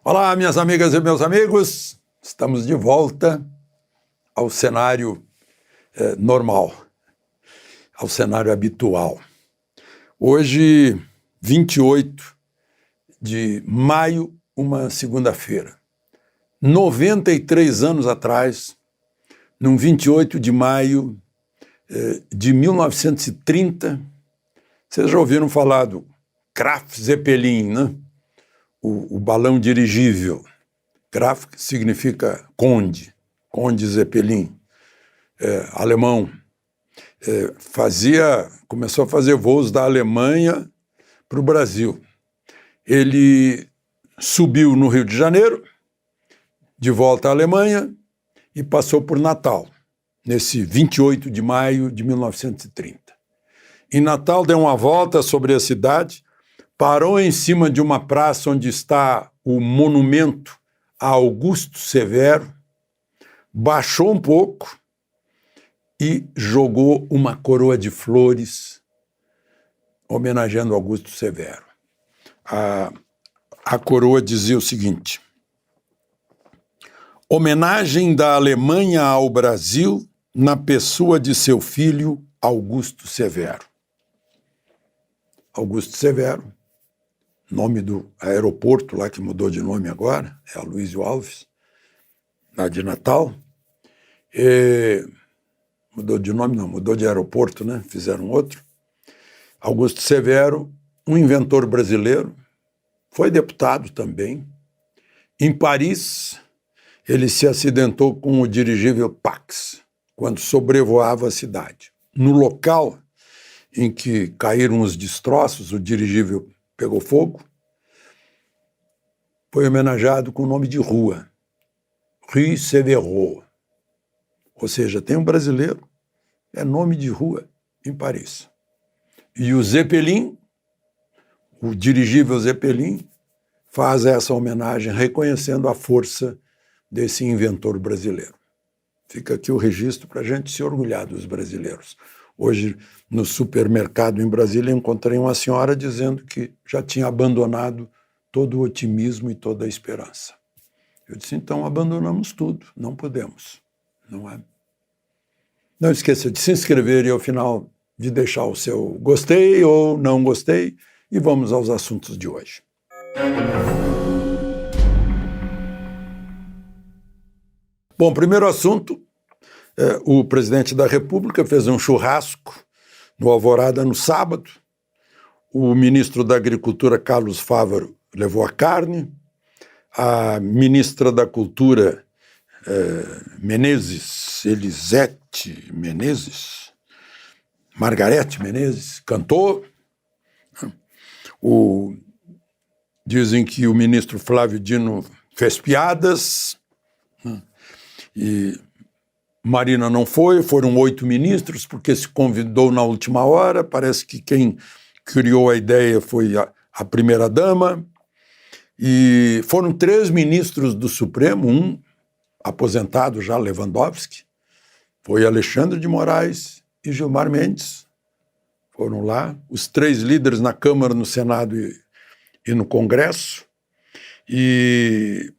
Olá, minhas amigas e meus amigos, estamos de volta ao cenário normal, ao cenário habitual. Hoje, 28 de maio, uma segunda-feira. 93 anos atrás, num 28 de maio de 1930, vocês já ouviram falar do Graf Zeppelin, né? O balão dirigível. Graf significa conde, conde Zeppelin, alemão. Começou a fazer voos da Alemanha para o Brasil. Ele subiu no Rio de Janeiro, de volta à Alemanha, e passou por Natal, nesse 28 de maio de 1930. Em Natal, deu uma volta sobre a cidade, parou em cima de uma praça onde está o monumento a Augusto Severo, baixou um pouco e jogou uma coroa de flores homenageando Augusto Severo. A coroa dizia o seguinte: homenagem da Alemanha ao Brasil na pessoa de seu filho Augusto Severo. Augusto Severo, nome do aeroporto lá que mudou de nome agora, é Aloysio Alves, lá de Natal. Mudou de nome, não, mudou de aeroporto, né? Fizeram outro. Augusto Severo, um inventor brasileiro, foi deputado também. Em Paris, ele se acidentou com o dirigível Pax, quando sobrevoava a cidade. No local em que caíram os destroços, o dirigível pegou fogo, foi homenageado com o nome de rua, Rue Severo. Ou seja, tem um brasileiro, é nome de rua em Paris. E o Zeppelin, o dirigível Zeppelin, faz essa homenagem reconhecendo a força desse inventor brasileiro. Fica aqui o registro para a gente se orgulhar dos brasileiros. Hoje, no supermercado em Brasília, encontrei uma senhora dizendo que já tinha abandonado todo o otimismo e toda a esperança. Eu disse, então abandonamos tudo, não podemos, não é? Não esqueça de se inscrever e ao final de deixar o seu gostei ou não gostei e vamos aos assuntos de hoje. Bom, primeiro assunto, o presidente da República fez um churrasco no Alvorada no sábado. O ministro da Agricultura, Carlos Fávaro, levou a carne. A ministra da Cultura, Elisete Menezes, Margarete Menezes, cantou. Dizem que o ministro Flávio Dino fez piadas. E Marina não foi, foram 8 ministros, porque se convidou na última hora. Parece que quem criou a ideia foi a primeira-dama. E foram 3 ministros do Supremo, um aposentado já, Lewandowski, foi Alexandre de Moraes e Gilmar Mendes. Foram lá, os 3 líderes na Câmara, no Senado e no Congresso. E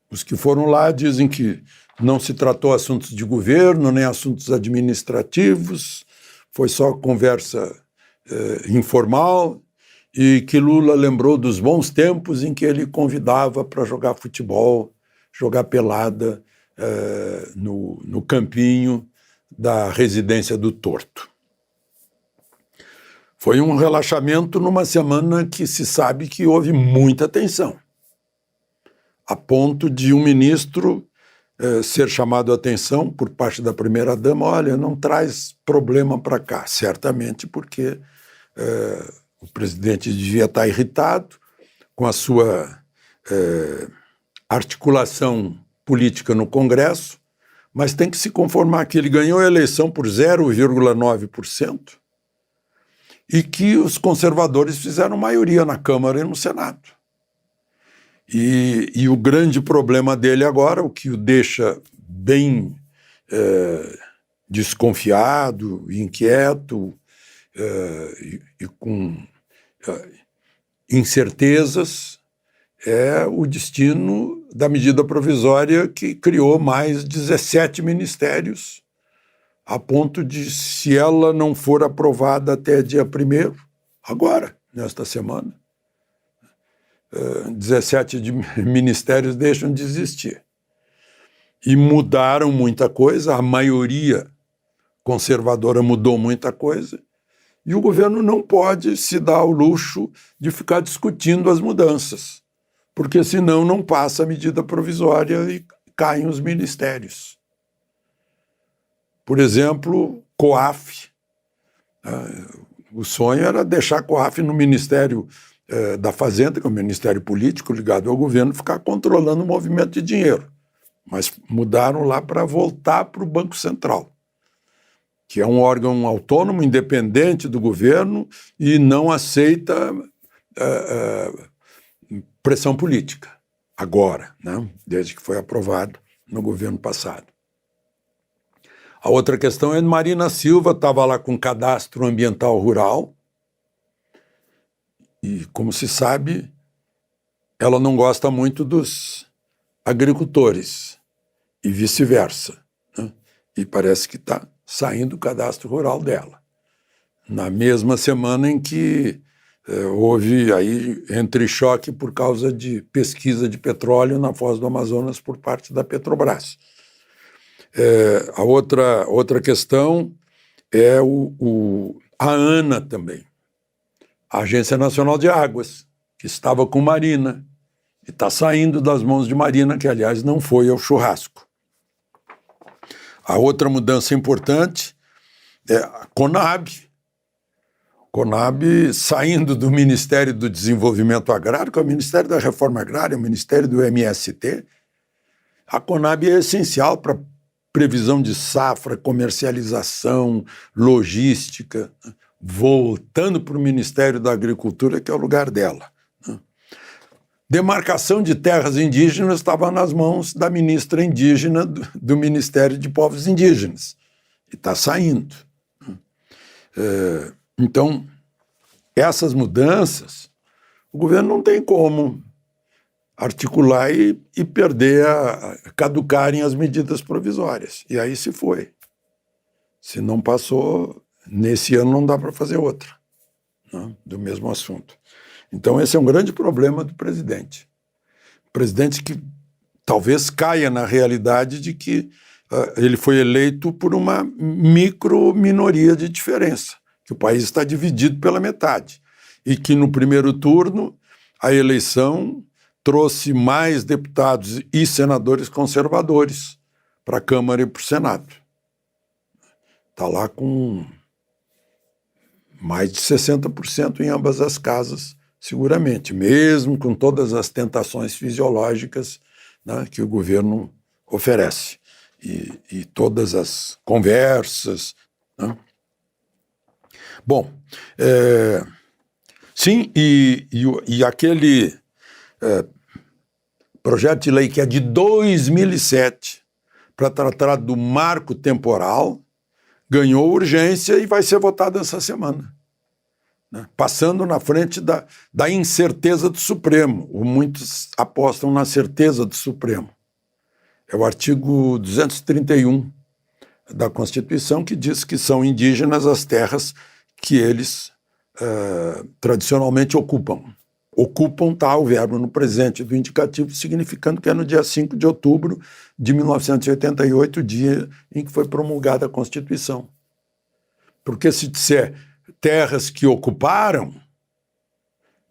os que foram lá dizem que não se tratou assuntos de governo, nem assuntos administrativos, foi só conversa informal, e que Lula lembrou dos bons tempos em que ele convidava para jogar futebol, jogar pelada no campinho da residência do Torto. Foi um relaxamento numa semana que se sabe que houve muita tensão, a ponto de um ministro ser chamado a atenção por parte da primeira-dama: olha, não traz problema para cá, certamente porque o presidente devia estar irritado com a sua articulação política no Congresso, mas tem que se conformar que ele ganhou a eleição por 0,9% e que os conservadores fizeram maioria na Câmara e no Senado. E o grande problema dele agora, o que o deixa bem desconfiado, inquieto e com incertezas, é o destino da medida provisória que criou mais 17 ministérios, a ponto de, se ela não for aprovada até dia 1º, agora, nesta semana, 17 ministérios deixam de existir. E mudaram muita coisa, a maioria conservadora mudou muita coisa, e o governo não pode se dar ao luxo de ficar discutindo as mudanças, porque senão não passa a medida provisória e caem os ministérios. Por exemplo, COAF. O sonho era deixar a COAF no Ministério da Fazenda, que é um ministério político ligado ao governo, ficar controlando o movimento de dinheiro. Mas mudaram lá para voltar para o Banco Central, que é um órgão autônomo, independente do governo e não aceita pressão política, agora, né? Desde que foi aprovado no governo passado. A outra questão é que Marina Silva estava lá com cadastro ambiental rural e, como se sabe, ela não gosta muito dos agricultores e vice-versa, né? E parece que está saindo o cadastro rural dela. Na mesma semana em que houve aí entrechoque por causa de pesquisa de petróleo na Foz do Amazonas por parte da Petrobras. A outra questão é a ANA também, a Agência Nacional de Águas, que estava com Marina e está saindo das mãos de Marina, que, aliás, não foi ao churrasco. A outra mudança importante é a CONAB. CONAB saindo do Ministério do Desenvolvimento Agrário, que é o Ministério da Reforma Agrária, o Ministério do MST. A CONAB é essencial para previsão de safra, comercialização, logística, voltando para o Ministério da Agricultura, que é o lugar dela. Demarcação de terras indígenas estava nas mãos da ministra indígena do Ministério de Povos Indígenas, e está saindo. Então, essas mudanças, o governo não tem como articular e perder, caducarem as medidas provisórias. E aí se foi. Se não passou, nesse ano não dá para fazer outra, né, do mesmo assunto. Então esse é um grande problema do presidente. O presidente que talvez caia na realidade de que ele foi eleito por uma micro-minoria de diferença, que o país está dividido pela metade, e que no primeiro turno a eleição trouxe mais deputados e senadores conservadores para a Câmara e para o Senado. Está lá com mais de 60% em ambas as casas, seguramente, mesmo com todas as tentações fisiológicas, né, que o governo oferece, e todas as conversas, né? Bom, sim, e aquele projeto de lei que é de 2007 para tratar do marco temporal ganhou urgência e vai ser votado essa semana, né? Passando na frente da incerteza do Supremo. Muitos apostam na certeza do Supremo. É o artigo 231 da Constituição, que diz que são indígenas as terras que eles tradicionalmente ocupam. Ocupam está o verbo no presente do indicativo, significando que é no dia 5 de outubro de 1988, o dia em que foi promulgada a Constituição. Porque se disser terras que ocuparam,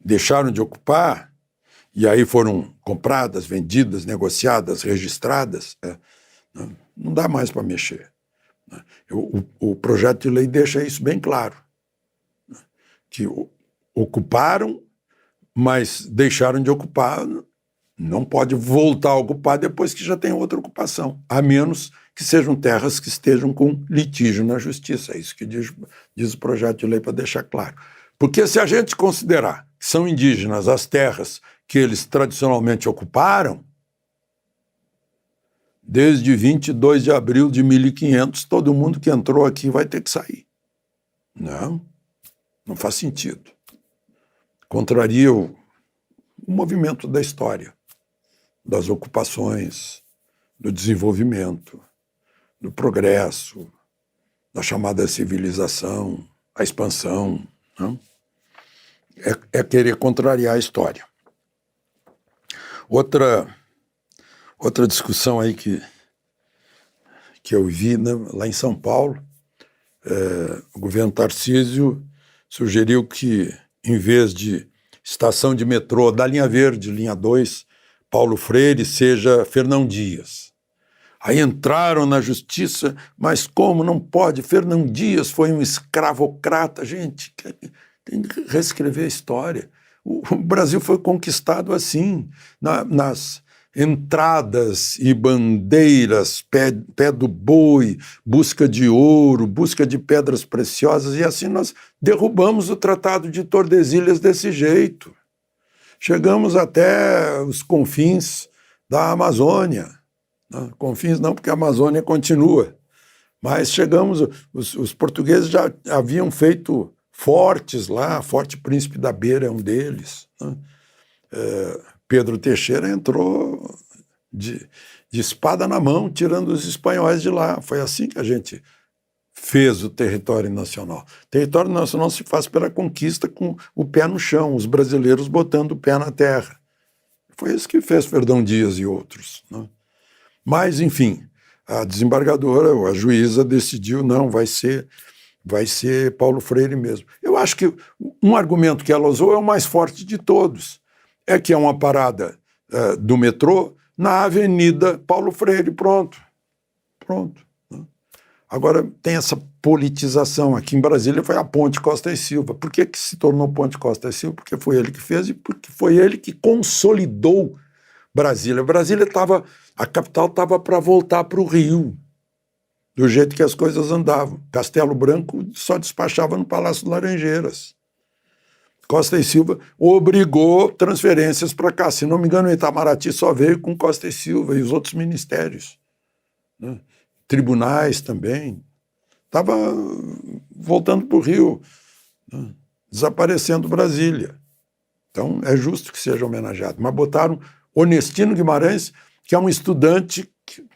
deixaram de ocupar, e aí foram compradas, vendidas, negociadas, registradas, não dá mais para mexer. O projeto de lei deixa isso bem claro, que ocuparam, mas deixaram de ocupar, não pode voltar a ocupar depois que já tem outra ocupação, a menos que sejam terras que estejam com litígio na justiça. É isso que diz o projeto de lei, para deixar claro. Porque se a gente considerar que são indígenas as terras que eles tradicionalmente ocuparam, desde 22 de abril de 1500, todo mundo que entrou aqui vai ter que sair. Não faz sentido. Contraria o movimento da história, das ocupações, do desenvolvimento, do progresso, da chamada civilização, a expansão, né? É querer contrariar a história. Outra discussão aí que eu vi, né, lá em São Paulo, o governo Tarcísio sugeriu que, em vez de estação de metrô da linha verde, linha 2, Paulo Freire, seja Fernão Dias. Aí entraram na justiça, mas como não pode? Fernão Dias foi um escravocrata. Gente, tem que reescrever a história. O Brasil foi conquistado assim, nas entradas e bandeiras, pé do boi, busca de ouro, busca de pedras preciosas, e assim nós derrubamos o Tratado de Tordesilhas desse jeito. Chegamos até os confins da Amazônia. Confins não, porque a Amazônia continua. Mas chegamos, os portugueses já haviam feito fortes lá, Forte Príncipe da Beira é um deles, né? Pedro Teixeira entrou de espada na mão, tirando os espanhóis de lá. Foi assim que a gente fez o território nacional. O território nacional se faz pela conquista com o pé no chão, os brasileiros botando o pé na terra. Foi isso que fez Fernão Dias e outros, né? Mas, enfim, a desembargadora, ou a juíza, decidiu, não, vai ser Paulo Freire mesmo. Eu acho que um argumento que ela usou é o mais forte de todos. É que é uma parada do metrô na Avenida Paulo Freire, pronto. Né? Agora tem essa politização. Aqui em Brasília foi a Ponte Costa e Silva. Por que se tornou Ponte Costa e Silva? Porque foi ele que fez e porque foi ele que consolidou Brasília. Brasília a capital estava para voltar para o Rio, do jeito que as coisas andavam. Castelo Branco só despachava no Palácio Laranjeiras. Costa e Silva obrigou transferências para cá. Se não me engano, o Itamaraty só veio com Costa e Silva e os outros ministérios, né? Tribunais também. Estava voltando para o Rio, né? Desaparecendo Brasília. Então, é justo que seja homenageado. Mas botaram Onestino Guimarães, que é um estudante que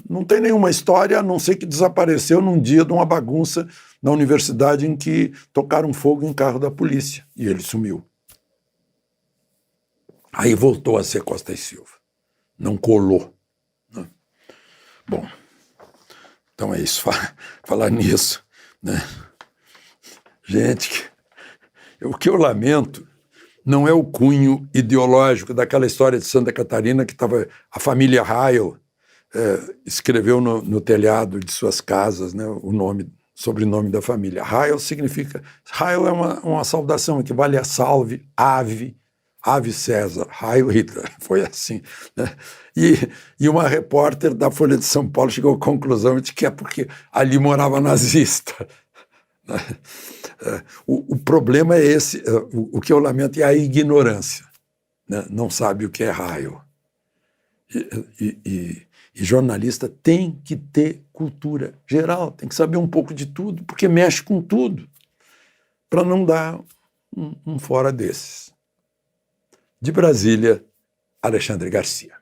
não tem nenhuma história, a não ser que desapareceu num dia de uma bagunça na universidade em que tocaram fogo em carro da polícia, e ele sumiu. Aí voltou a ser Costa e Silva. Não colou, né? Bom, então é isso. Falar nisso, né? Gente, o que eu lamento não é o cunho ideológico daquela história de Santa Catarina que estava a família Heil escreveu no telhado de suas casas, né, sobrenome da família. Heil significa... Heil é uma saudação, equivale a salve, ave César, Heil Hitler. Foi assim, né? E uma repórter da Folha de São Paulo chegou à conclusão de que é porque ali morava nazista. O problema é esse, o que eu lamento é a ignorância, né? Não sabe o que é Heil. E jornalista tem que ter cultura geral, tem que saber um pouco de tudo, porque mexe com tudo, para não dar um fora desses. De Brasília, Alexandre Garcia.